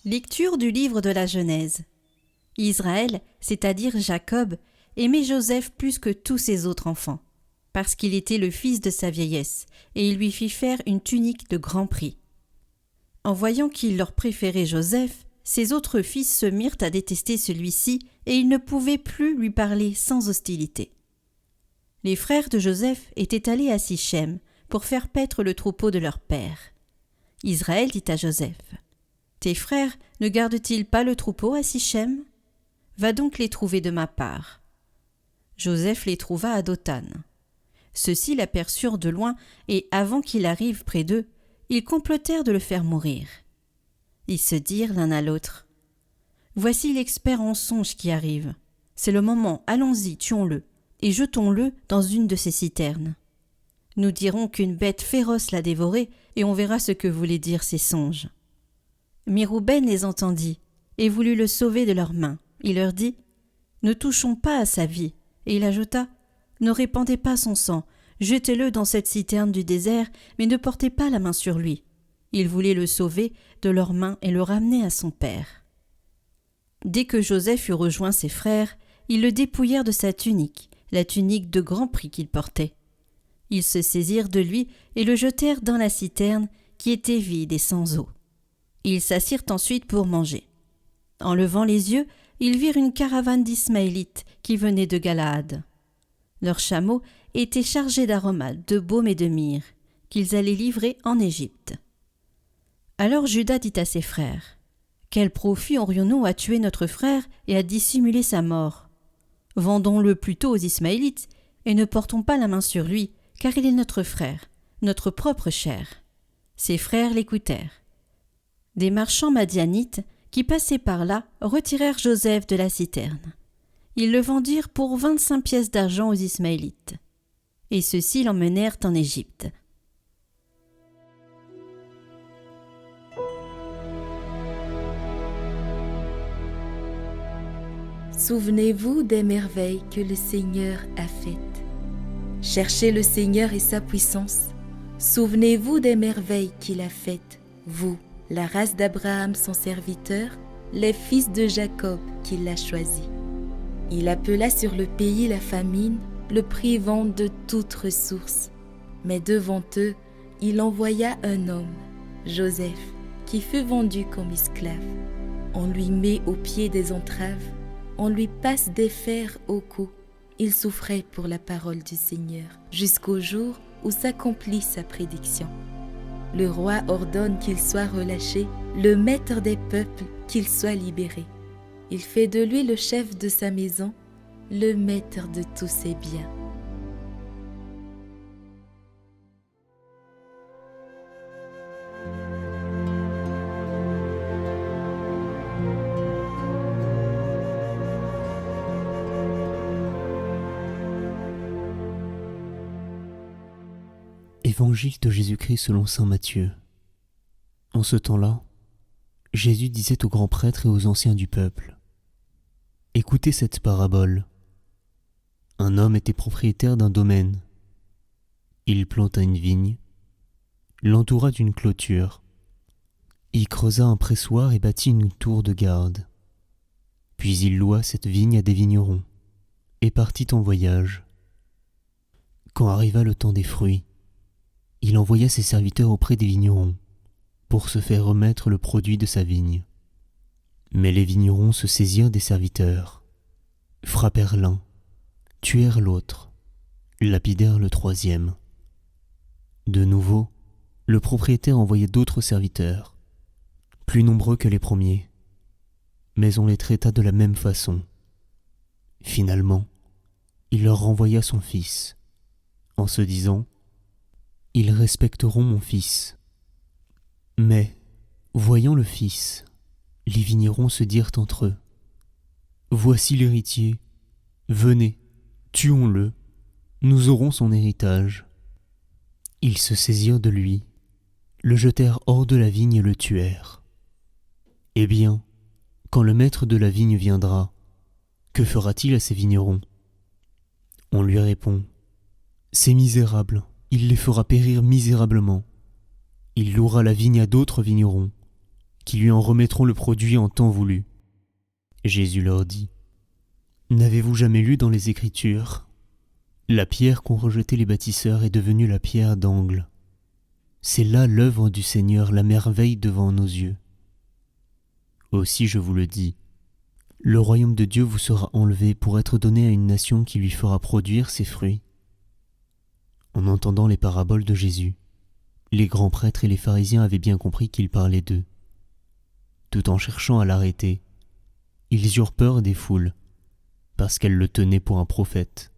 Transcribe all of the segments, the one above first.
Lecture du livre de la Genèse. Israël, c'est-à-dire Jacob, aimait Joseph plus que tous ses autres enfants, parce qu'il était le fils de sa vieillesse, et il lui fit faire une tunique de grand prix. En voyant qu'il leur préférait Joseph, ses autres fils se mirent à détester celui-ci, et ils ne pouvaient plus lui parler sans hostilité. Les frères de Joseph étaient allés à Sichem pour faire paître le troupeau de leur père. Israël dit à Joseph: « Tes frères ne gardent-ils pas le troupeau à Sichem ? Va donc les trouver de ma part. » Joseph les trouva à Dothan. Ceux-ci l'aperçurent de loin, et avant qu'il arrive près d'eux, ils complotèrent de le faire mourir. Ils se dirent l'un à l'autre: « Voici l'expert en songes qui arrive. C'est le moment, allons-y, tuons-le, et jetons-le dans une de ces citernes. Nous dirons qu'une bête féroce l'a dévoré, et on verra ce que voulaient dire ces songes. » Mais Rouben les entendit, et voulut le sauver de leurs mains. Il leur dit: « Ne touchons pas à sa vie. » Et il ajouta: « Ne répandez pas son sang, jetez-le dans cette citerne du désert, mais ne portez pas la main sur lui. » Il voulait le sauver de leurs mains et le ramener à son père. Dès que Joseph eut rejoint ses frères, ils le dépouillèrent de sa tunique, la tunique de grand prix qu'il portait. Ils se saisirent de lui et le jetèrent dans la citerne qui était vide et sans eau. Ils s'assirent ensuite pour manger. En levant les yeux, ils virent une caravane d'Ismaélites qui venait de Galaad. Leurs chameaux étaient chargés d'aromates, de baume et de myrrhe, qu'ils allaient livrer en Égypte. Alors Juda dit à ses frères: « Quel profit aurions-nous à tuer notre frère et à dissimuler sa mort ? Vendons-le plutôt aux Ismaélites et ne portons pas la main sur lui, car il est notre frère, notre propre chair. » Ses frères l'écoutèrent. Des marchands madianites qui passaient par là retirèrent Joseph de la citerne. Ils le vendirent pour 25 pièces d'argent aux Ismaélites. Et ceux-ci l'emmenèrent en Égypte. Souvenez-vous des merveilles que le Seigneur a faites. Cherchez le Seigneur et sa puissance. Souvenez-vous des merveilles qu'il a faites, vous, la race d'Abraham son serviteur, les fils de Jacob qu'il a choisis. Il appela sur le pays la famine, le privant de toute ressource. Mais devant eux, il envoya un homme, Joseph, qui fut vendu comme esclave. On lui met au pied des entraves, on lui passe des fers au cou. Il souffrait pour la parole du Seigneur, jusqu'au jour où s'accomplit sa prédiction. Le roi ordonne qu'il soit relâché, le maître des peuples qu'il soit libéré. Il fait de lui le chef de sa maison, le maître de tous ses biens. Évangile de Jésus-Christ selon saint Matthieu. En ce temps-là, Jésus disait aux grands prêtres et aux anciens du peuple: « Écoutez cette parabole. Un homme était propriétaire d'un domaine. Il planta une vigne, l'entoura d'une clôture, y creusa un pressoir et bâtit une tour de garde. Puis il loua cette vigne à des vignerons et partit en voyage. Quand arriva le temps des fruits, il envoya ses serviteurs auprès des vignerons pour se faire remettre le produit de sa vigne. Mais les vignerons se saisirent des serviteurs, frappèrent l'un, tuèrent l'autre, lapidèrent le troisième. De nouveau, le propriétaire envoya d'autres serviteurs, plus nombreux que les premiers, mais on les traita de la même façon. Finalement, il leur renvoya son fils, en se disant: « Ils respecteront mon fils. » Mais, voyant le fils, les vignerons se dirent entre eux: « Voici l'héritier, venez, tuons-le, nous aurons son héritage. » Ils se saisirent de lui, le jetèrent hors de la vigne et le tuèrent. Eh bien, quand le maître de la vigne viendra, que fera-t-il à ces vignerons ? On lui répond: « Ces misérables, il les fera périr misérablement. Il louera la vigne à d'autres vignerons, qui lui en remettront le produit en temps voulu. » Jésus leur dit : « N'avez-vous jamais lu dans les Écritures ? La pierre qu'ont rejetée les bâtisseurs est devenue la pierre d'angle. C'est là l'œuvre du Seigneur, la merveille devant nos yeux. Aussi je vous le dis, le royaume de Dieu vous sera enlevé pour être donné à une nation qui lui fera produire ses fruits. » En entendant les paraboles de Jésus, les grands prêtres et les pharisiens avaient bien compris qu'il parlait d'eux. Tout en cherchant à l'arrêter, ils eurent peur des foules, parce qu'elles le tenaient pour un prophète.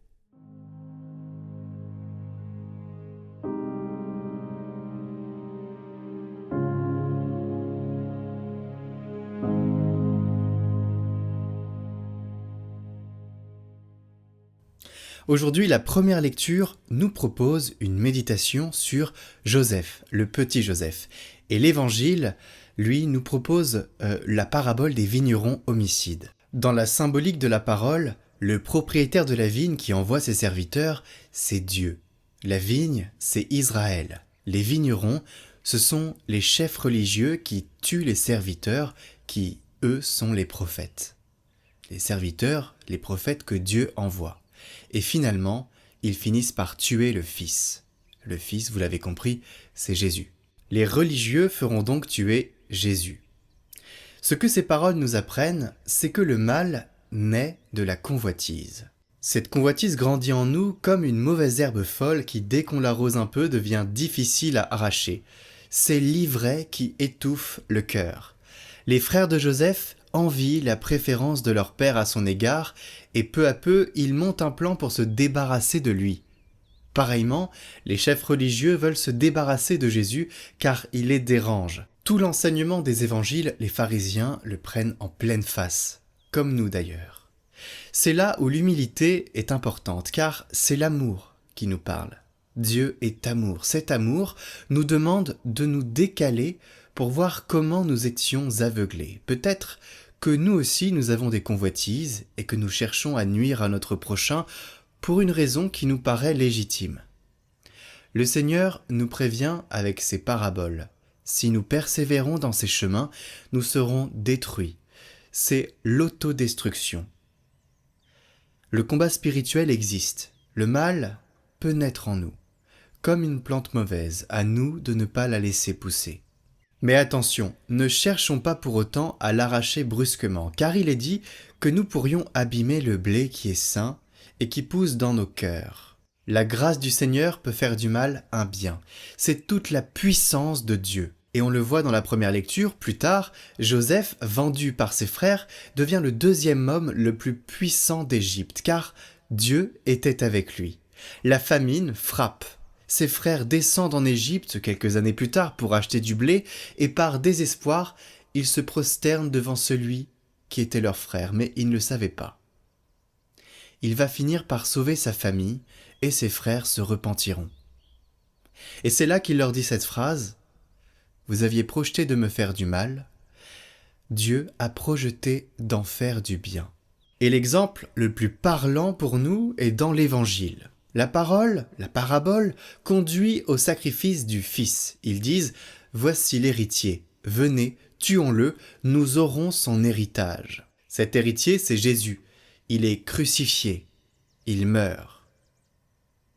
Aujourd'hui, la première lecture nous propose une méditation sur Joseph, le petit Joseph. Et l'Évangile, lui, nous propose la parabole des vignerons homicides. Dans la symbolique de la parole, le propriétaire de la vigne qui envoie ses serviteurs, c'est Dieu. La vigne, c'est Israël. Les vignerons, ce sont les chefs religieux qui tuent les serviteurs, qui, eux, sont les prophètes. Les serviteurs, les prophètes que Dieu envoie. Et finalement, ils finissent par tuer le Fils. Le Fils, vous l'avez compris, c'est Jésus. Les religieux feront donc tuer Jésus. Ce que ces paroles nous apprennent, c'est que le mal naît de la convoitise. Cette convoitise grandit en nous comme une mauvaise herbe folle qui, dès qu'on l'arrose un peu, devient difficile à arracher. C'est l'ivraie qui étouffe le cœur. Les frères de Joseph envient la préférence de leur père à son égard, et peu à peu, ils montent un plan pour se débarrasser de lui. Pareillement, les chefs religieux veulent se débarrasser de Jésus car il les dérange. Tout l'enseignement des évangiles, les pharisiens le prennent en pleine face, comme nous d'ailleurs. C'est là où l'humilité est importante, car c'est l'amour qui nous parle. Dieu est amour. Cet amour nous demande de nous décaler pour voir comment nous étions aveuglés. Peut-être que nous aussi nous avons des convoitises et que nous cherchons à nuire à notre prochain pour une raison qui nous paraît légitime. Le Seigneur nous prévient avec ses paraboles. Si nous persévérons dans ces chemins, nous serons détruits. C'est l'autodestruction. Le combat spirituel existe. Le mal peut naître en nous. Comme une plante mauvaise, à nous de ne pas la laisser pousser. Mais attention, ne cherchons pas pour autant à l'arracher brusquement, car il est dit que nous pourrions abîmer le blé qui est sain et qui pousse dans nos cœurs. La grâce du Seigneur peut faire du mal un bien. C'est toute la puissance de Dieu. Et on le voit dans la première lecture, plus tard, Joseph, vendu par ses frères, devient le deuxième homme le plus puissant d'Égypte, car Dieu était avec lui. La famine frappe. Ses frères descendent en Égypte quelques années plus tard pour acheter du blé, et par désespoir, ils se prosternent devant celui qui était leur frère, mais ils ne le savaient pas. Il va finir par sauver sa famille, et ses frères se repentiront. Et c'est là qu'il leur dit cette phrase : « Vous aviez projeté de me faire du mal, Dieu a projeté d'en faire du bien. » Et l'exemple le plus parlant pour nous est dans l'Évangile. La parabole, conduit au sacrifice du Fils. Ils disent « Voici l'héritier, venez, tuons-le, nous aurons son héritage. » Cet héritier, c'est Jésus. Il est crucifié, il meurt.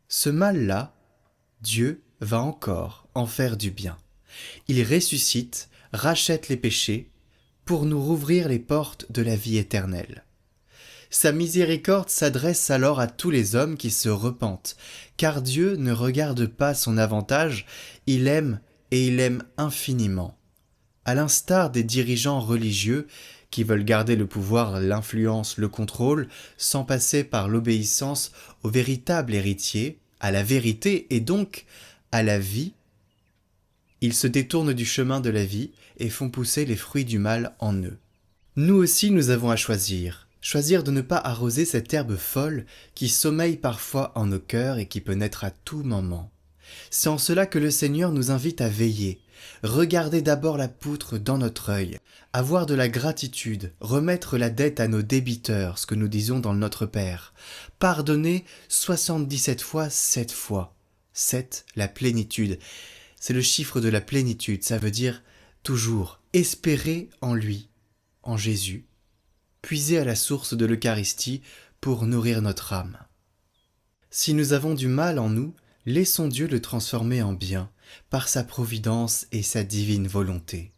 Ce mal-là, Dieu va encore en faire du bien. Il ressuscite, rachète les péchés, pour nous rouvrir les portes de la vie éternelle. Sa miséricorde s'adresse alors à tous les hommes qui se repentent, car Dieu ne regarde pas son avantage, il aime et il aime infiniment. À l'instar des dirigeants religieux qui veulent garder le pouvoir, l'influence, le contrôle, sans passer par l'obéissance au véritable héritier, à la vérité et donc à la vie, ils se détournent du chemin de la vie et font pousser les fruits du mal en eux. Nous aussi nous avons à choisir de ne pas arroser cette herbe folle qui sommeille parfois en nos cœurs et qui peut naître à tout moment. C'est en cela que le Seigneur nous invite à veiller, regarder d'abord la poutre dans notre œil, avoir de la gratitude, remettre la dette à nos débiteurs, ce que nous disons dans le Notre Père, pardonner 77 fois 7 fois, 7 la plénitude. C'est le chiffre de la plénitude, ça veut dire toujours espérer en lui, en Jésus, puiser à la source de l'Eucharistie pour nourrir notre âme. Si nous avons du mal en nous, laissons Dieu le transformer en bien, par sa providence et sa divine volonté.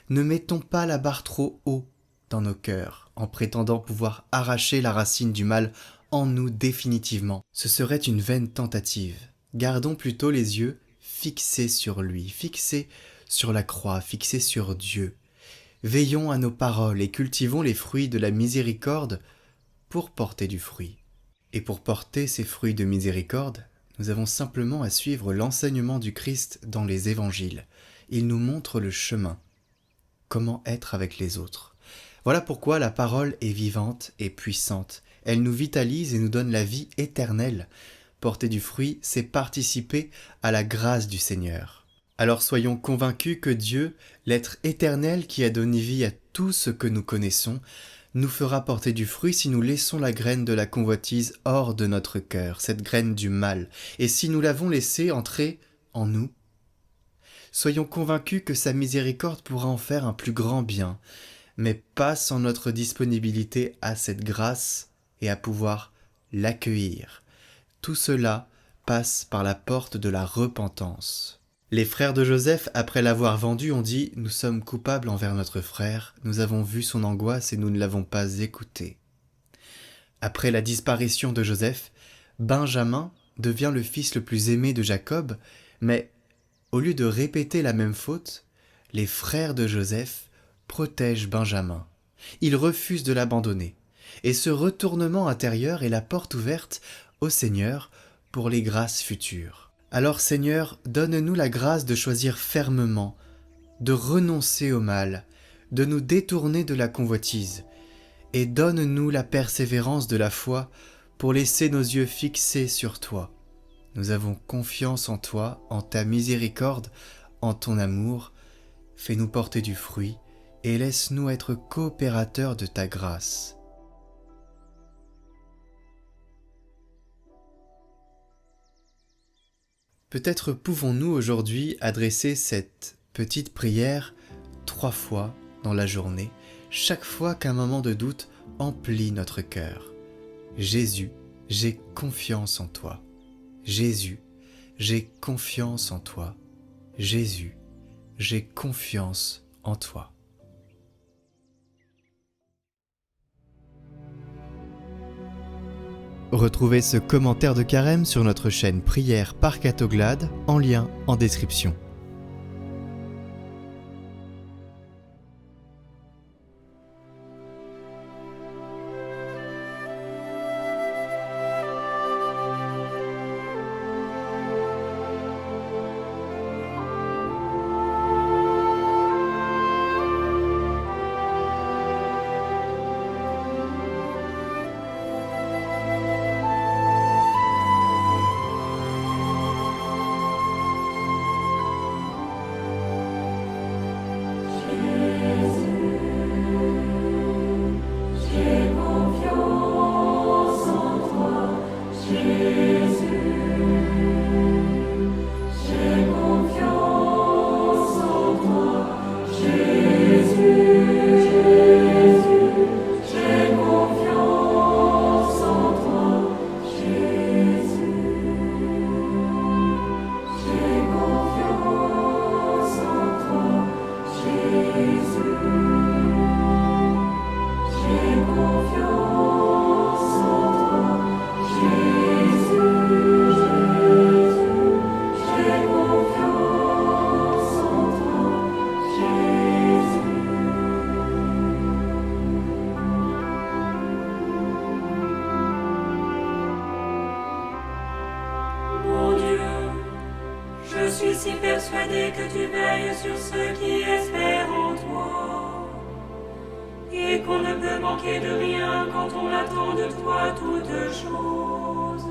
Ne mettons pas la barre trop haut dans nos cœurs, en prétendant pouvoir arracher la racine du mal en nous définitivement. Ce serait une vaine tentative. Gardons plutôt les yeux fixés sur lui, fixés sur la croix, fixés sur Dieu. Veillons à nos paroles et cultivons les fruits de la miséricorde pour porter du fruit. Et pour porter ces fruits de miséricorde, nous avons simplement à suivre l'enseignement du Christ dans les évangiles. Il nous montre le chemin. Comment être avec les autres. Voilà pourquoi la parole est vivante et puissante. Elle nous vitalise et nous donne la vie éternelle. Porter du fruit, c'est participer à la grâce du Seigneur. Alors soyons convaincus que Dieu, l'être éternel qui a donné vie à tout ce que nous connaissons, nous fera porter du fruit si nous laissons la graine de la convoitise hors de notre cœur, cette graine du mal, et si nous l'avons laissée entrer en nous. Soyons convaincus que sa miséricorde pourra en faire un plus grand bien, mais pas sans notre disponibilité à cette grâce et à pouvoir l'accueillir. Tout cela passe par la porte de la repentance. Les frères de Joseph, après l'avoir vendu, ont dit « Nous sommes coupables envers notre frère, nous avons vu son angoisse et nous ne l'avons pas écouté. » Après la disparition de Joseph, Benjamin devient le fils le plus aimé de Jacob, mais au lieu de répéter la même faute, les frères de Joseph protègent Benjamin. Ils refusent de l'abandonner. Et ce retournement intérieur est la porte ouverte au Seigneur pour les grâces futures. Alors Seigneur, donne-nous la grâce de choisir fermement, de renoncer au mal, de nous détourner de la convoitise, et donne-nous la persévérance de la foi pour laisser nos yeux fixés sur toi. Nous avons confiance en toi, en ta miséricorde, en ton amour. Fais-nous porter du fruit et laisse-nous être coopérateurs de ta grâce. Peut-être pouvons-nous aujourd'hui adresser cette petite prière 3 fois dans la journée, chaque fois qu'un moment de doute emplit notre cœur. Jésus, j'ai confiance en toi. Jésus, j'ai confiance en toi. Jésus, j'ai confiance en toi. Retrouvez ce commentaire de Carême sur notre chaîne Prière par Catoglade en lien en description. Je suis si persuadé que tu veilles sur ceux qui espèrent en toi, et qu'on ne peut manquer de rien quand on attend de toi toutes choses,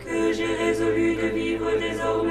que j'ai résolu de vivre désormais